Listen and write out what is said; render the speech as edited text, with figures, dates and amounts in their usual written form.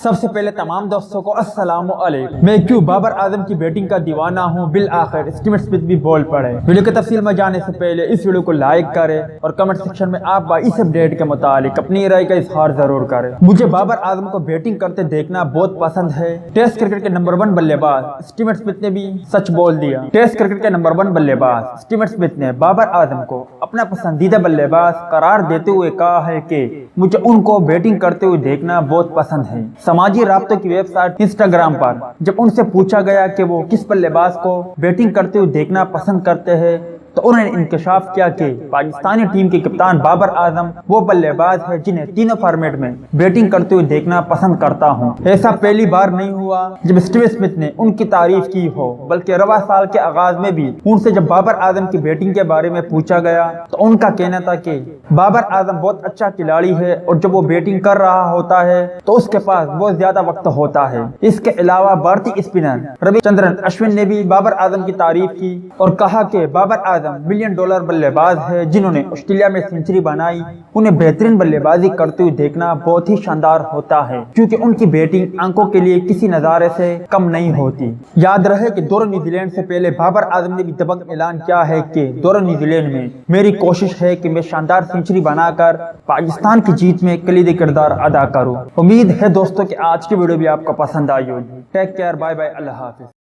سب سے پہلے تمام دوستوں کو السلام علیکم۔ میں کیوں بابر اعظم کی بیٹنگ کا دیوانہ ہوں، بالآخر اسٹیو اسمتھ بھی بول پڑے۔ ویڈیو کی تفصیل میں جانے سے پہلے اس ویڈیو کو لائک کریں اور کمنٹ سیکشن میں آپ اس اپڈیٹ کے متعلق اپنی رائے کا اظہار ضرور کریں۔ مجھے بابر اعظم کو بیٹنگ کرتے دیکھنا بہت پسند ہے۔ ٹیسٹ کرکٹ کے نمبر 1 بلے باز اسٹیو اسمتھ نے بھی سچ بول دیا۔ ٹیسٹ کرکٹ کے نمبر 1 بلے باز اسٹیو اسمتھ نے بابر اعظم کو اپنا پسندیدہ بلے باز قرار دیتے ہوئے کہا ہے کہ مجھے ان کو بیٹنگ کرتے ہوئے دیکھنا بہت پسند ہے۔ سماجی رابطوں کی ویب سائٹ انسٹاگرام پر جب ان سے پوچھا گیا کہ وہ کس بلے باز کو بیٹنگ کرتے ہوئے دیکھنا پسند کرتے ہیں تو انہوں نے انکشاف کیا کہ پاکستانی ٹیم کے کپتان بابر اعظم وہ بلے باز ہے جنہیں تینوں فارمیٹ میں بیٹنگ کرتے ہوئے دیکھنا پسند کرتا ہوں۔ ایسا پہلی بار نہیں ہوا جب اسٹیو اسمتھ نے ان کی تعریف کی ہو، بلکہ رواں سال کے آغاز میں بھی ان سے جب بابر اعظم کی بیٹنگ کے بارے میں پوچھا گیا تو ان کا کہنا تھا کہ بابر اعظم بہت اچھا کھلاڑی ہے اور جب وہ بیٹنگ کر رہا ہوتا ہے تو اس کے پاس بہت زیادہ وقت ہوتا ہے۔ اس کے علاوہ بھارتی اسپنر روی چندرن اشون نے بھی بابر اعظم کی تعریف کی اور کہا کہ بابر اعظم $1 ملین بلے باز ہے جنہوں نے آسٹریلیا میں سنچری بنائی۔ انہیں بہترین بلے بازی کرتے ہوئے دیکھنا بہت ہی شاندار ہوتا ہے کیونکہ ان کی بیٹنگ آنکھوں کے لیے کسی نظارے سے کم نہیں ہوتی۔ یاد رہے کہ دورہ نیوزی لینڈ سے پہلے بابر اعظم نے بھی دبنگ اعلان کیا ہے کہ دورہ نیوزی لینڈ میں میری کوشش ہے کہ میں شاندار سنچری بنا کر پاکستان کی جیت میں کلیدی کردار ادا کروں۔ امید ہے دوستوں کہ آج کی ویڈیو بھی آپ کو پسند آئی ہوگی۔ ٹیک کیئر، بائے بائے، اللہ حافظ۔